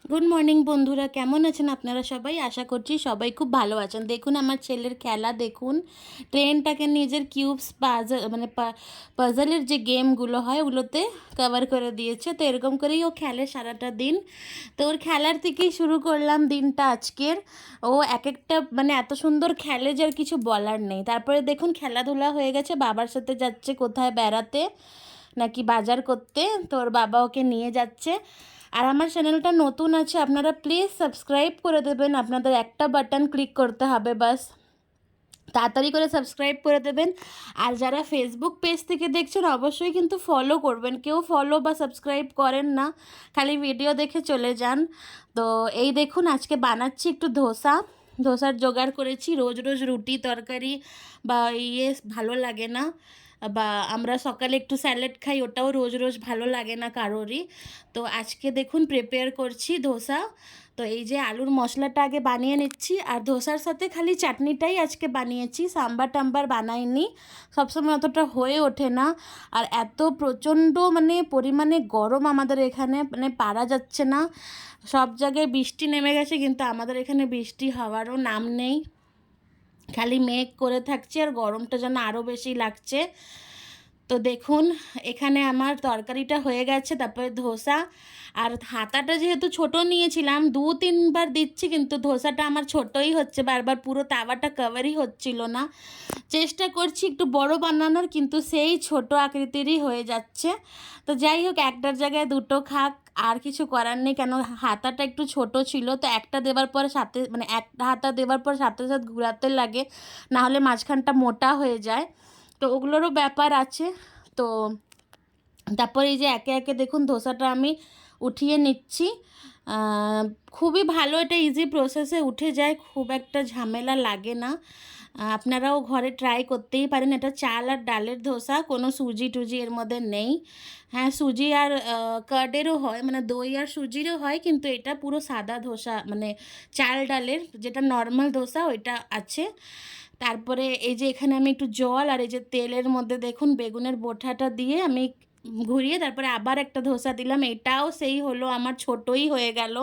Good morning বন্ধুরা, কেমন আছেন আপনারা সবাই? আশা করছি সবাই খুব ভালো আছেন। দেখুন আমার ছেলের খেলা, দেখুন ট্রেনটাকে নিজের কিউবস পাজল মানে পাজলের যে গেমগুলো হয় ওগুলোতে কভার করে দিয়েছে। তো এরকম করেই ও খেলে সারাটা দিন। তো ওর খেলার থেকেই শুরু করলাম দিনটা আজকের। ও এক একটা মানে এত সুন্দর খেলে যে আর কিছু বলার নেই। তারপরে দেখুন খেলাধুলা হয়ে গেছে, বাবার সাথে যাচ্ছে কোথায় বেড়াতে নাকি বাজার করতে, তো ওর বাবা ওকে নিয়ে যাচ্ছে। আর আমার চ্যানেলটা নতুন আছে, আপনারা প্লিজ সাবস্ক্রাইব করে দেবেন। আপনাদের একটা বাটন ক্লিক করতে হবে, বাস তাড়াতাড়ি করে সাবস্ক্রাইব করে দেবেন। আর যারা ফেসবুক পেজ থেকে দেখছেন অবশ্যই কিন্তু ফলো করবেন। কেউ ফলো বা সাবস্ক্রাইব করেন না, খালি ভিডিও দেখে চলে যান। তো এই দেখুন আজকে বানাচ্ছি একটু ধোসার জোগাড় করেছি। রোজ রোজ রুটি তরকারি বা ভালো লাগে না, বা আমরা সকালে একটু স্যালাড খাই, ওটাও রোজ রোজ ভালো লাগে না কারোরই। তো আজকে দেখুন প্রিপেয়ার করছি ধোসা। তো এই যে আলুর মশলাটা আগে বানিয়ে নিচ্ছি, আর ধোসার সাথে খালি চাটনিটাই আজকে বানিয়েছি, সাম্বার টাম্বার বানাইনি, সবসময় অতটা হয়ে ওঠে না। আর এত প্রচণ্ড মানে পরিমাণে গরম আমাদের এখানে, মানে পারা যাচ্ছে না। সব জায়গায় বৃষ্টি নেমে গেছে, কিন্তু আমাদের এখানে বৃষ্টি হওয়ারও নাম নেই, খালি মেঘ করে থাকছে আর গরমটা যেন আরও বেশি লাগছে। তো দেখুন এখানে আমার তরকারিটা হয়ে গেছে, তারপরে ধোসা। আর হাতাটা যেহেতু ছোট নিয়েছিলাম, 2-3 বার দিচ্ছি, কিন্তু ধোসাটা আমার ছোটই হচ্ছে বারবার, পুরো তাওয়াটা কভারই হচ্ছিল না। চেষ্টা করছি একটু বড় বানানোর, কিন্তু সেই ছোট আকৃতিরই হয়ে যাচ্ছে। তো যাই হোক, একটার জায়গায় দুটো খাক, আর কিছু করার নেই, কেন হাতাটা একটু ছোট ছিল। তো একটা দেওয়ার পর সাথে মানে একটা হাতা দেওয়ার পর সাথে সাথে ঘোরাতে লাগে, না হলে মাঝখানটা মোটা হয়ে যায়। তো ওগুলোরও ব্যাপার আছে। তো তারপরে এই যে একে একে দেখুন ধোসাটা আমি উঠিয়ে নিচ্ছি। খুবই ভালো, এটা ইজি প্রসেসে উঠে যায়, খুব একটা ঝামেলা লাগে না। আপনারাও ঘরে ট্রাই করতেই পারেন। এটা চাল আর ডালের ধোসা, কোনো সুজি টুজি এর মধ্যে নেই। হ্যাঁ, সুজি আর কার্ডেরও হয়, মানে দই আর সুজিরও হয়, কিন্তু এটা পুরো সাদা ধোসা, মানে চাল ডালের যেটা নর্মাল ধোসা ওইটা আছে। তারপরে এই যে এখানে আমি একটু জল আর এই যে তেলের মধ্যে দেখুন বেগুনের বোঁটাটা দিয়ে আমি ঘুরিয়ে তারপরে আবার একটা ধোসা দিলাম, এটাও সেই হলো, আমার ছোটই হয়ে গেল।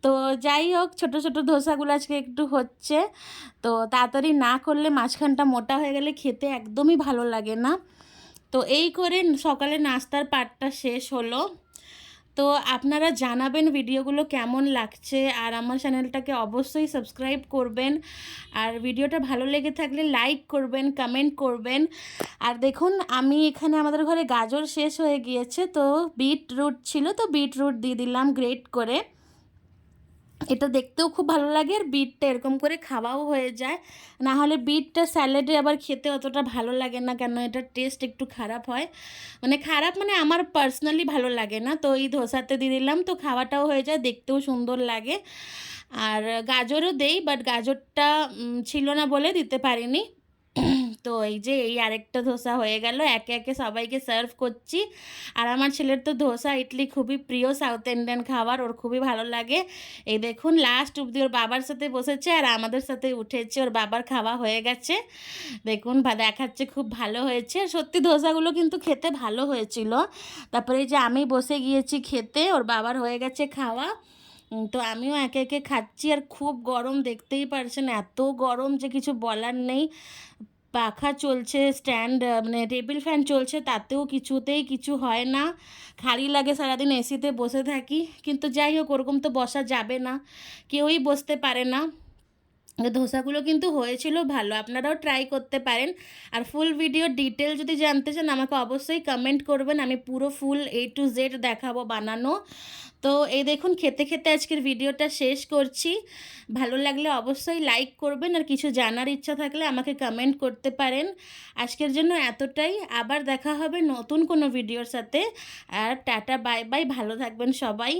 তো যাই হোক, ছোট ছোট ধোসাগুলো আজকে একটু হচ্ছে। তো তাড়াতাড়ি না করলে মাঝখানটা মোটা হয়ে গেলে খেতে একদমই ভালো লাগে না। তো এই করে সকালে নাস্তার পার্টটা শেষ হলো। তো আপনারা জানাবেন ভিডিওগুলো কেমন লাগছে, আর আমার চ্যানেলটাকে অবশ্যই সাবস্ক্রাইব করবেন। আর ভিডিওটা ভালো লেগে থাকলে লাইক করবেন, কমেন্ট করবেন। আর দেখুন আমি এখানে আমাদের ঘরে গাজর শেষ হয়ে গিয়েছে, তো বিটরুট ছিল, তো বিটরুট দিয়ে দিলাম গ্রেট করে। এটা দেখতেও খুব ভালো লাগে, আর বিটটা এরকম করে খাওয়াও হয়ে যায়। না হলে বিটটা স্যালাডে আবার খেতে অতটা ভালো লাগে না, কেন এটার টেস্ট একটু খারাপ হয়, মানে খারাপ মানে আমার পার্সোনালি ভালো লাগে না। তো এই ধোসাতে দিয়ে দিলাম, তো খাওয়াটাও হয়ে যায়, দেখতেও সুন্দর লাগে। আর গাজরও দেই, বাট গাজরটা ছিল না বলে দিতে পারিনি। তো এই যে এই আরেকটা ধোসা হয়ে গেল, একে একে সবাইকে সার্ভ করছি। আর আমার ছেলের তো ধোসা ইডলি খুবই প্রিয়, সাউথ ইন্ডিয়ান খাবার, ওর খুবই ভালো লাগে। এই দেখুন লাস্ট অবধি ওর বাবার সাথে বসেছে আর আমাদের সাথে উঠেছে, ওর বাবার খাওয়া হয়ে গেছে। দেখুন দেখাচ্ছে খুব ভালো হয়েছে, সত্যি ধোসাগুলো কিন্তু খেতে ভালো হয়েছিল। তারপরে এই যে আমি বসে গিয়েছি খেতে, ওর বাবার হয়ে গেছে খাওয়া। তো আমিও একে একে খাচ্ছি। আর খুব গরম, দেখতেই পারছেন এত গরম যে কিছু বলার নেই। পাখা চলছে, স্ট্যান্ড মানে টেবিল ফ্যান চলছে, তাতেও কিছুতেই কিছু হয় না, খালি লাগে, সারাদিন এসিতে বসে থাকি। কিন্তু যাই হোক, ওরকম তো বসা যাবে না, কেউই বসতে পারে না। ধোসাগুলো কিন্তু হয়েছিল ভালো, আপনারাও ট্রাই করতে পারেন। আর ফুল ভিডিও ডিটেল যদি জানতে চান আমাকে অবশ্যই কমেন্ট করবেন, আমি পুরো ফুল A to Z দেখাবো বানানো। তো এই দেখুন খেতে খেতে আজকের ভিডিওটা শেষ করছি। ভালো লাগলে অবশ্যই লাইক করবেন, আর কিছু জানার ইচ্ছা থাকলে আমাকে কমেন্ট করতে পারেন। আজকের জন্য এতটাই, আবার দেখা হবে নতুন কোনো ভিডিওর সাথে। আর টাটা বাই বাই, ভালো থাকবেন সবাই।